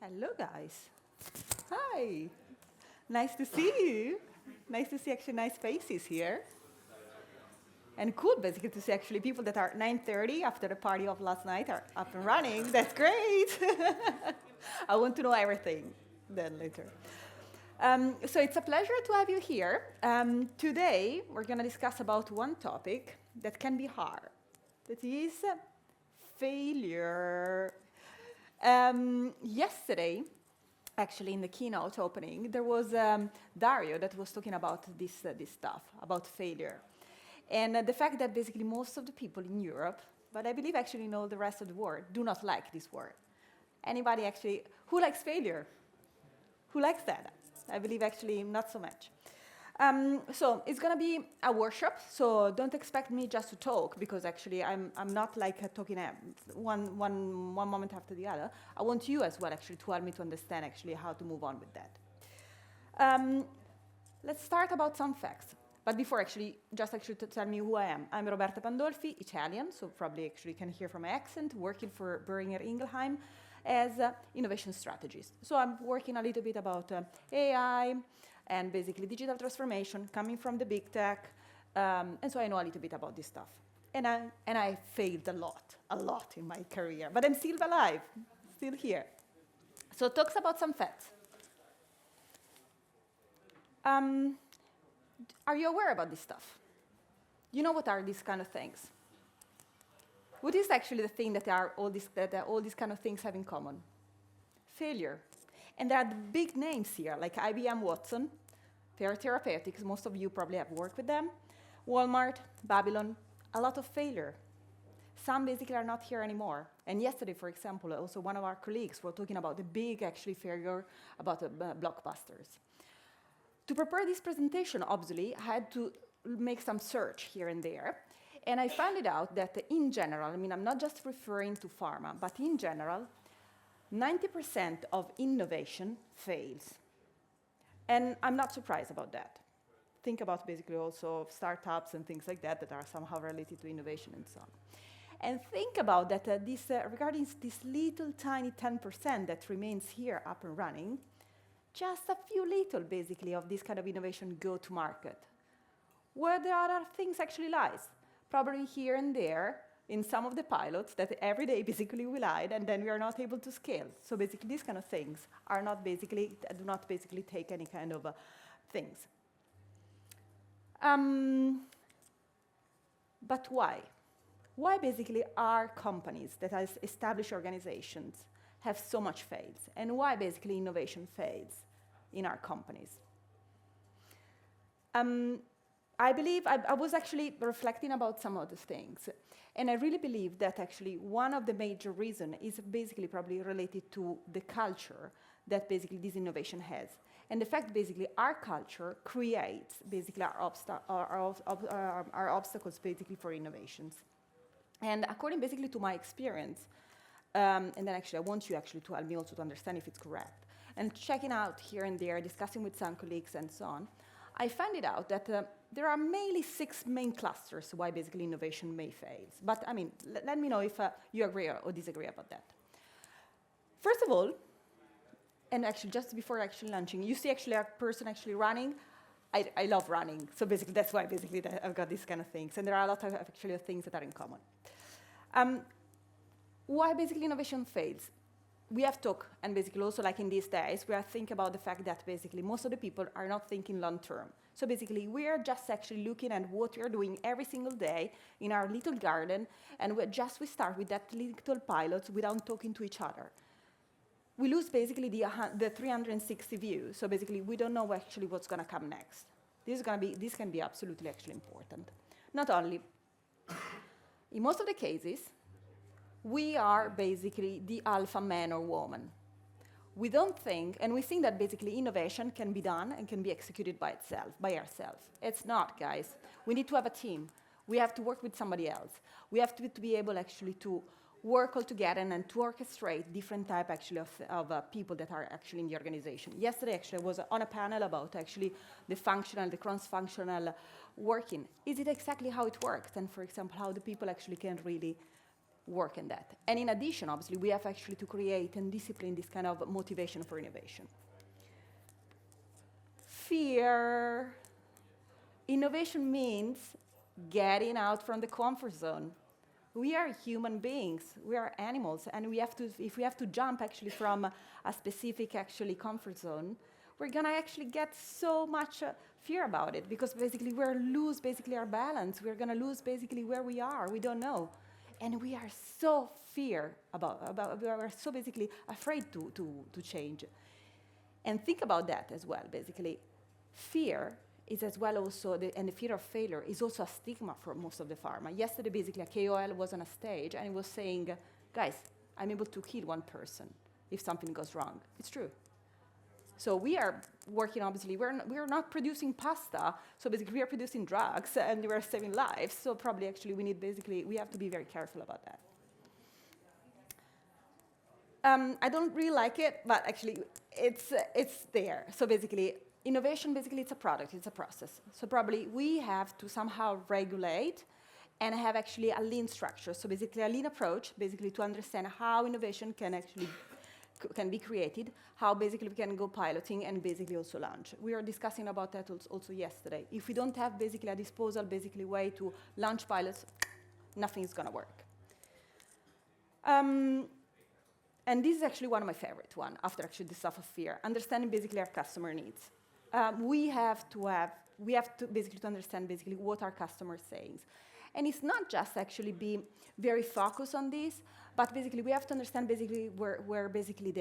Hello, guys. Hi. Nice to see you. Nice to see actually nice faces here. And cool, basically, to see actually people that are 9:30 after the party of last night are up and running. That's great. I want to know everything then later. So it's a pleasure to have you here. Today, we're going to discuss about one topic that can be hard. That is failure. Yesterday, actually, in the keynote opening, there was Dario that was talking about this stuff, about failure. And the fact that basically most of the people in Europe, but I believe actually in all the rest of the world, do not like this word. Anybody actually, who likes failure? Who likes that? I believe actually not so much. So it's going to be a workshop, so don't expect me just to talk, because actually I'm not like talking one moment after the other. I want you as well actually to help me to understand actually how to move on with that. Let's start about some facts. But before actually, just actually to tell me who I am. I'm Roberta Pandolfi, Italian, so probably actually you can hear from my accent, working for Boehringer Ingelheim as an innovation strategist. So I'm working a little bit about AI, and basically digital transformation coming from the big tech, and so I know a little bit about this stuff. And I failed a lot in my career, but I'm still alive, still here. So talks about some facts. Are you aware about this stuff? You know what are these kind of things? What is actually the thing that all these kind of things have in common? Failure. And there are the big names here, like IBM Watson, Fair Therapeutics, most of you probably have worked with them, Walmart, Babylon, a lot of failure. Some basically are not here anymore. And yesterday, for example, also one of our colleagues were talking about the big actually failure about the blockbusters. To prepare this presentation, obviously, I had to make some search here and there. And I found it out that in general, I mean, I'm not just referring to pharma, but in general, 90% of innovation fails. And I'm not surprised about that. Think about basically also startups and things like that are somehow related to innovation and so on. And think about that regarding this little tiny 10% that remains here up and running, just a few little basically of this kind of innovation go to market. Where the other things actually lies? Probably here and there, in some of the pilots that every day basically we lied, and then we are not able to scale. So basically these kind of things are not basically, do not basically take any kind of things. But why? Why basically are companies that are established organizations have so much fails? And why basically innovation fails in our companies? I believe I was actually reflecting about some of the things. And I really believe that actually one of the major reasons is basically probably related to the culture that basically this innovation has. And the fact basically our culture creates basically our obstacles basically for innovations. And according basically to my experience, and then actually I want you actually to help me also to understand if it's correct, and checking out here and there, discussing with some colleagues and so on, I found it out that there are mainly 6 main clusters why basically innovation may fail. But I mean, let me know if you agree or disagree about that. First of all, and actually just before actually launching, you see actually a person actually running. I love running, so basically that's why basically I've got these kind of things, and there are a lot of actually things that are in common. Why basically innovation fails? We have talked, and basically also like in these days, we are thinking about the fact that basically most of the people are not thinking long term. So basically we are just actually looking at what we are doing every single day in our little garden, and we start with that little pilot without talking to each other. We lose basically the 360 view, so basically we don't know actually what's going to come next. This can be absolutely actually important. Not only, in most of the cases, we are basically the alpha man or woman. We don't think, and we think that basically innovation can be done and can be executed by ourselves. It's not, guys. We need to have a team. We have to work with somebody else. We have to be able actually to work all together and to orchestrate different type actually of people that are actually in the organization. Yesterday actually I was on a panel about actually the cross-functional working. Is it exactly how it works? And for example, how the people actually can really work in that. And in addition, obviously, we have actually to create and discipline this kind of motivation for innovation. Fear. Innovation means getting out from the comfort zone. We are human beings, we are animals, and if we have to jump actually from a specific actually comfort zone, we're gonna actually get so much fear about it, because basically we're lose basically our balance, we're gonna lose basically where we are, we don't know. And we are so we are so basically afraid to change. And think about that as well, basically. Fear is as well also, and the fear of failure is also a stigma for most of the pharma. Yesterday, basically, a KOL was on a stage and he was saying, guys, I'm able to kill one person if something goes wrong. It's true. So we are working, obviously, we're not producing pasta, so basically we are producing drugs and we are saving lives. So probably actually we have to be very careful about that. I don't really like it, but actually it's there. So basically, innovation, basically, it's a product, it's a process. So probably we have to somehow regulate and have actually a lean structure. So basically a lean approach, basically to understand how innovation can be created, how basically we can go piloting and basically also launch. We were discussing about that also yesterday. If we don't have basically a disposal, basically way to launch pilots, nothing is gonna work. And this is actually one of my favorite one, after actually the stuff of fear, understanding basically our customer needs. We have to basically to understand basically what our customer is saying. And it's not just actually be very focused on this, but basically we have to understand basically where basically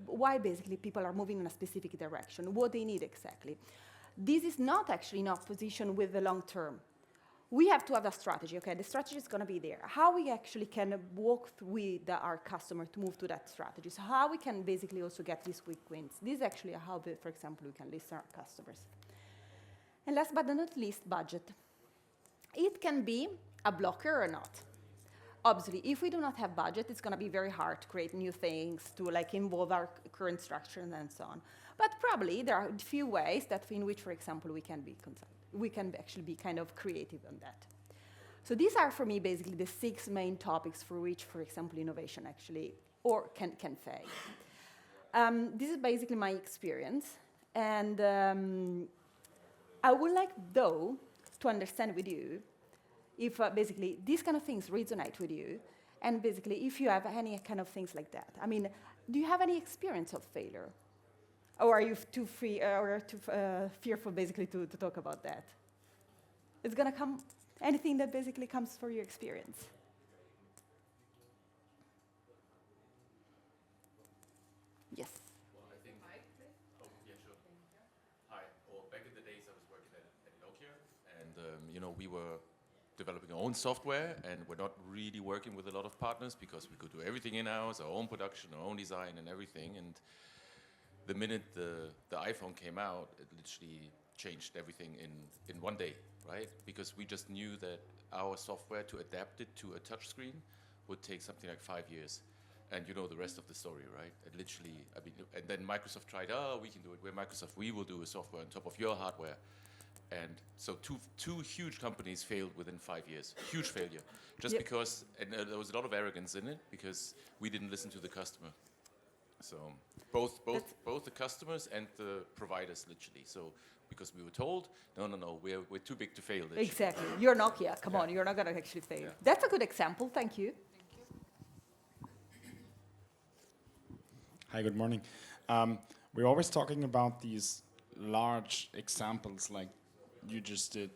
why basically people are moving in a specific direction, what they need exactly. This is not actually in opposition with the long term. We have to have a strategy, okay? The strategy is going to be there. How we actually can walk with our customer to move to that strategy. So how we can basically also get these quick wins. This is actually how, for example, we can listen our customers. And last but not least, budget. It can be a blocker or not. Obviously, if we do not have budget, it's going to be very hard to create new things, to like involve our current structure and so on. But probably there are a few ways in which, for example, we can actually be kind of creative on that. So these are, for me, basically the 6 main topics for which, for example, innovation actually can fail. This is basically my experience. And I would like, though, to understand with you if basically these kind of things resonate with you, and basically if you have any kind of things like that. I mean, do you have any experience of failure? Or are you too fearful, basically, to talk about that? It's going to come, anything that basically comes from your experience. Yes? Well, I think, oh, yeah, sure. Hi, well, back in the days I was working at Nokia, and, we were developing our own software, and we're not really working with a lot of partners because we could do everything in-house, our own production, our own design and everything. And the minute the iPhone came out, it literally changed everything in one day, right? Because we just knew that our software, to adapt it to a touchscreen, would take something like 5 years. And you know the rest of the story, right? It literally, and then Microsoft tried, we can do it. We're Microsoft, we will do a software on top of your hardware. And so two huge companies failed within 5 years. Huge failure. Just because, and there was a lot of arrogance in it, because we didn't listen to the customer. So both the customers and the providers, literally. So because we were told, no, we're too big to fail. Literally. Exactly. You're Nokia. Come on, you're not going to actually fail. Yeah. That's a good example. Thank you. Hi, good morning. We're always talking about these large examples like you just did.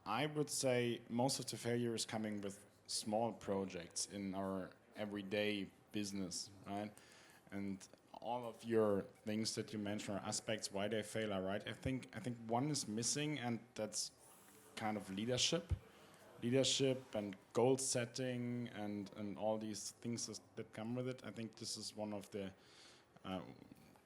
I would say most of the failure is coming with small projects in our everyday business, right? And all of your things that you mentioned are aspects why they fail are right. I think one is missing, and that's kind of leadership and goal setting and all these things that come with it. I think this is one of the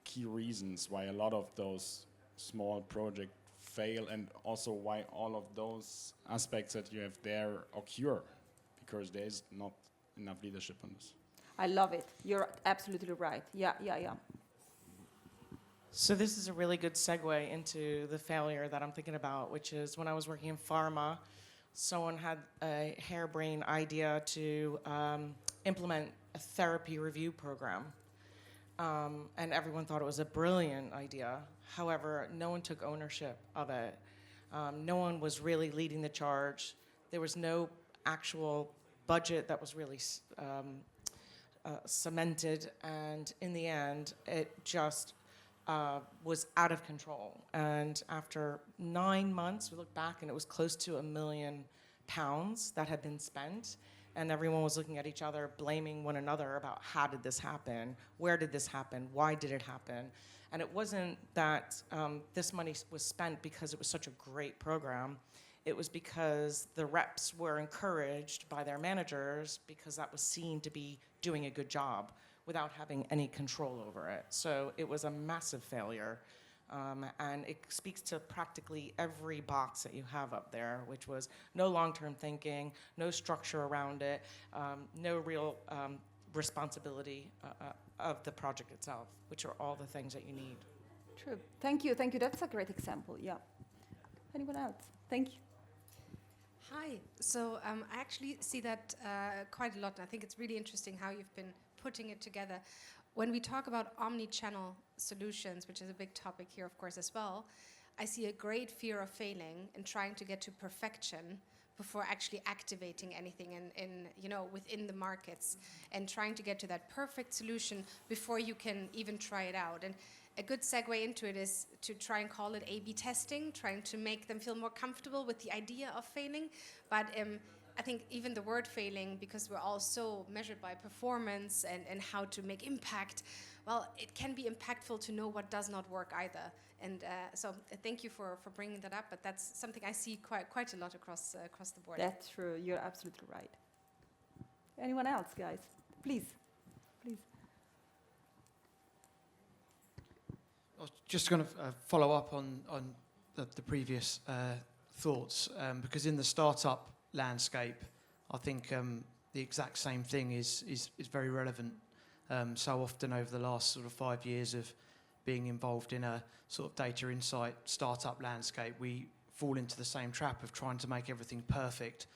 key reasons why a lot of those small projects fail, and also why all of those aspects that you have there occur, because there is not enough leadership on this. I love it. You're absolutely right. Yeah. So this is a really good segue into the failure that I'm thinking about, which is when I was working in pharma, someone had a harebrained idea to implement a therapy review program. And everyone thought it was a brilliant idea. However, no one took ownership of it. No one was really leading the charge. There was no actual budget that was really cemented, and in the end, it just was out of control. And after 9 months, we looked back, and it was close to £1 million that had been spent, and everyone was looking at each other, blaming one another about how did this happen, where did this happen, why did it happen? And it wasn't that this money was spent because it was such a great program. It was because the reps were encouraged by their managers because that was seen to be doing a good job without having any control over it. So it was a massive failure. And it speaks to practically every box that you have up there, which was no long-term thinking, no structure around it, no real responsibility of the project itself, which are all the things that you need. True. Thank you. Thank you. That's a great example. Yeah. Anyone else? Thank you. Hi. So I actually see that quite a lot. I think it's really interesting how you've been putting it together. When we talk about omni-channel solutions, which is a big topic here, of course, as well, I see a great fear of failing and trying to get to perfection before actually activating anything within the markets, and trying to get to that perfect solution before you can even try it out. And a good segue into it is to try and call it A/B testing, trying to make them feel more comfortable with the idea of failing. But I think even the word failing, because we're all so measured by performance and how to make impact, well, it can be impactful to know what does not work either. And so thank you for bringing that up, but that's something I see quite a lot across the board. That's true. You're absolutely right. Anyone else, guys? Please. I was just going to follow up on the previous thoughts, because in the startup landscape, I think the exact same thing is very relevant. So often over the last sort of 5 years of being involved in a sort of data insight startup landscape, we fall into the same trap of trying to make everything perfect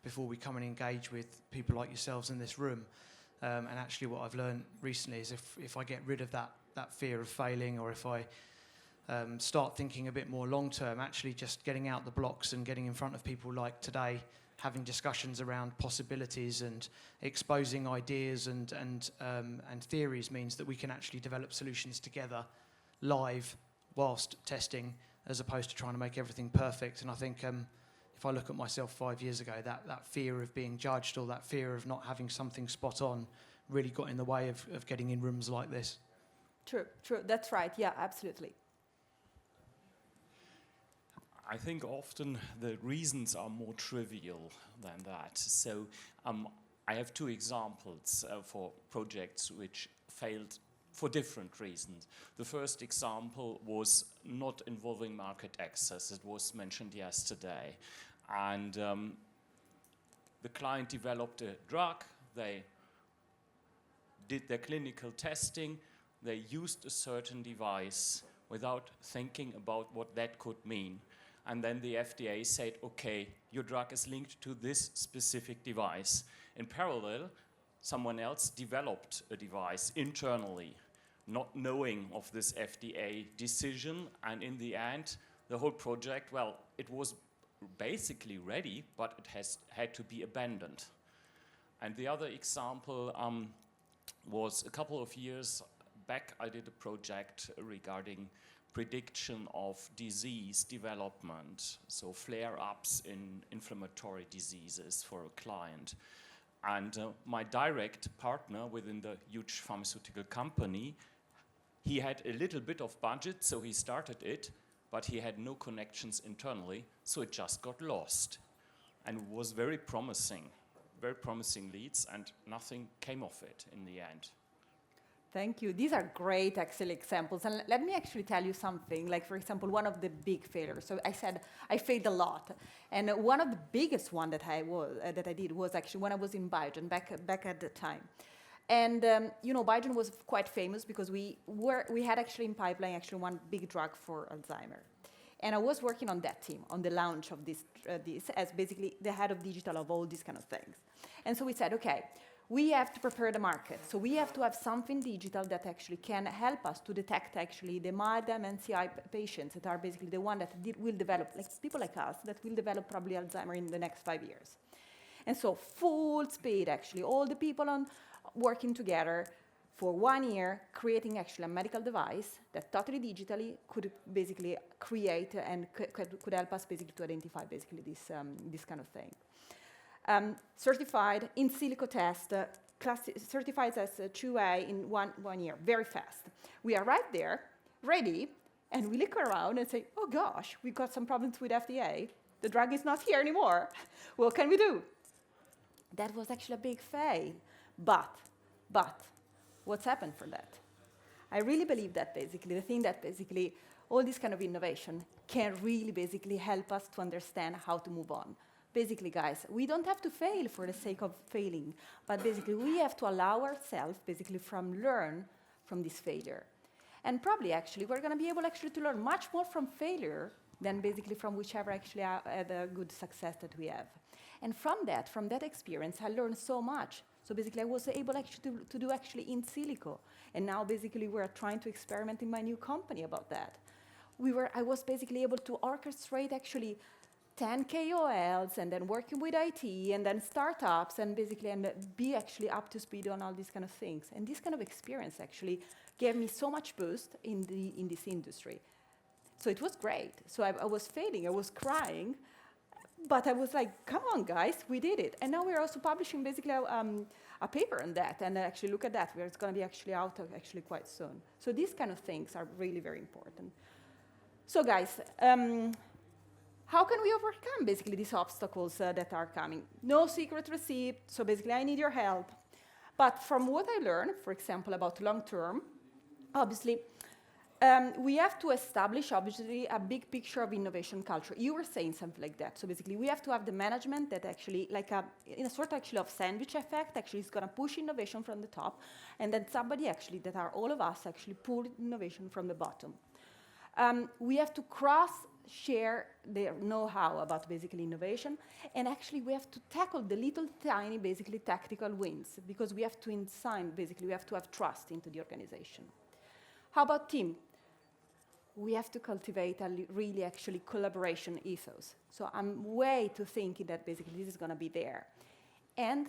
before we come and engage with people like yourselves in this room. And actually what I've learned recently is if I get rid of that fear of failing, or if I start thinking a bit more long term, actually just getting out the blocks and getting in front of people like today, having discussions around possibilities and exposing ideas and theories means that we can actually develop solutions together live whilst testing, as opposed to trying to make everything perfect. And I think if I look at myself 5 years ago, that fear of being judged, or that fear of not having something spot on, really got in the way of getting in rooms like this. True. That's right. Yeah, absolutely. I think often the reasons are more trivial than that. So I have 2 examples for projects which failed for different reasons. The first example was not involving market access. It was mentioned yesterday. And the client developed a drug. They did their clinical testing. They used a certain device without thinking about what that could mean. And then the FDA said, okay, your drug is linked to this specific device. In parallel, someone else developed a device internally, not knowing of this FDA decision. And in the end, the whole project, well, it was basically ready, but it had to be abandoned. And the other example was a couple of years back, I did a project regarding prediction of disease development, so flare-ups in inflammatory diseases for a client. And my direct partner within the huge pharmaceutical company, he had a little bit of budget, so he started it, but he had no connections internally, so it just got lost. And it was very promising leads, and nothing came of it in the end. Thank you. These are great, actually, examples. And let me actually tell you something. Like, for example, one of the big failures. So I said I failed a lot. And one of the biggest one that I did was actually when I was in Biogen, back at the time. And, Biogen was quite famous because we had actually in pipeline actually one big drug for Alzheimer. And I was working on that team, on the launch of this as basically the head of digital of all these kind of things. And so we said, okay, we have to prepare the market. So we have to have something digital that actually can help us to detect actually the mild MNCI patients that are basically the one that will develop, like people like us, that will develop probably Alzheimer in the next 5 years. And so full speed, actually, all the people on working together for 1 year, creating actually a medical device that totally digitally could basically create and could help us basically to identify basically this kind of thing. Certified in silico test, certified as a 2A in one year, very fast. We are right there, ready, and we look around and say, oh gosh, we got some problems with FDA. The drug is not here anymore. What can we do? That was actually a big fail. But, what's happened for that? I really believe that basically, the thing that basically all this kind of innovation can really basically help us to understand how to move on. Basically, guys, we don't have to fail for the sake of failing, but basically we have to allow ourselves basically learn from this failure. And probably actually we're going to be able actually to learn much more from failure than basically from whichever actually had a good success that we have. And from that experience, I learned so much. So basically I was able actually to do actually in silico. And now basically we're trying to experiment in my new company about that. I was basically able to orchestrate actually 10 KOLs and then working with IT and then startups and basically and be actually up to speed on all these kind of things. And this kind of experience actually gave me so much boost in this industry. So it was great. So I was failing, I was crying, but I was like, come on guys, we did it. And now we're also publishing basically a paper on that, and actually look at that, where it's going to be actually out actually quite soon. So these kind of things are really very important. So guys, how can we overcome basically these obstacles that are coming? No secret recipe, so basically I need your help. But from what I learned, for example, about long-term, obviously, we have to establish, obviously, a big picture of innovation culture. You were saying something like that. So basically, we have to have the management that actually, like in a sort actually of sandwich effect, actually is going to push innovation from the top, and then somebody actually, that are all of us, actually pull innovation from the bottom. We have to share their know-how about basically innovation, and actually we have to tackle the little tiny basically tactical wins, because we have to we have to have trust into the organization. How about team? We have to cultivate a really actually collaboration ethos. So I'm way to thinking that basically this is going to be there. And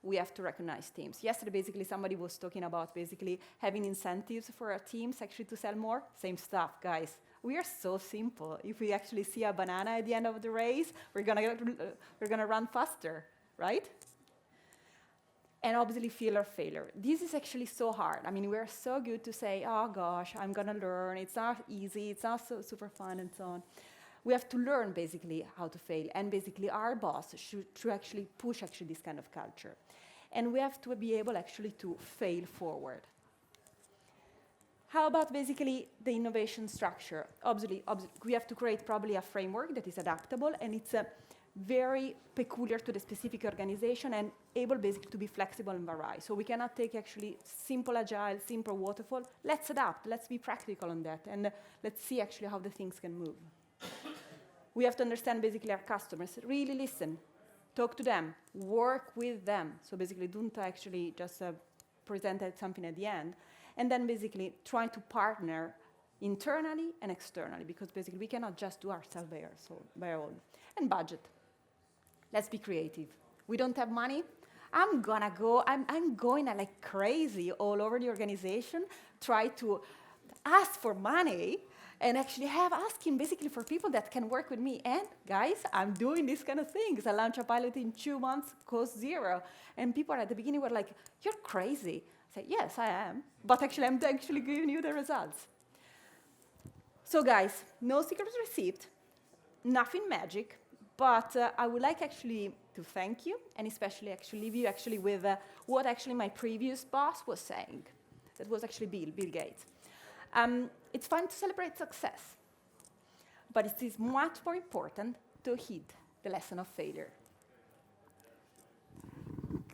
we have to recognize teams. Yesterday, basically, somebody was talking about basically having incentives for our teams actually to sell more. Same stuff, guys. We are so simple. If we actually see a banana at the end of the race, we're gonna run faster, right? And obviously, fear or failure. This is actually so hard. I mean, we're so good to say, oh gosh, I'm gonna learn. It's not easy. It's not so super fun and so on. We have to learn basically how to fail, and basically our boss should actually push actually this kind of culture. And we have to be able actually to fail forward. How about basically the innovation structure? Obviously, we have to create probably a framework that is adaptable, and it's very peculiar to the specific organization and able basically to be flexible and vary. So we cannot take actually simple agile, simple waterfall. Let's adapt, let's be practical on that, and let's see actually how the things can move. We have to understand basically our customers, really listen, talk to them, work with them. So basically don't actually just present something at the end. And then basically try to partner internally and externally, because basically we cannot just do ourselves by our own. And budget. Let's be creative. We don't have money. I'm going like crazy all over the organization, try to ask for money, and actually asking basically for people that can work with me. And guys, I'm doing these kind of things. I launched a pilot in 2 months, cost 0. And people at the beginning were like, you're crazy. I said, yes, I am. But actually, I'm actually giving you the results. So guys, no secret receipt, nothing magic. But I would like actually to thank you, and especially actually leave you actually with what actually my previous boss was saying. That was actually Bill Gates. It's fun to celebrate success, but it is much more important to heed the lesson of failure.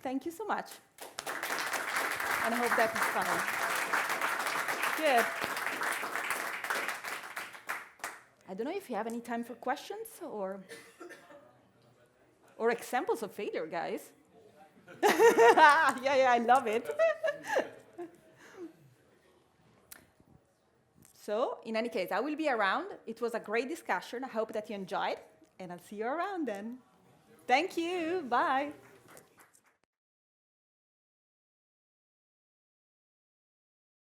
Thank you so much. And I hope that is fun. Good. I don't know if you have any time for questions or examples of failure, guys. Yeah, I love it. So, in any case, I will be around. It was a great discussion. I hope that you enjoyed, and I'll see you around then. Thank you. Bye.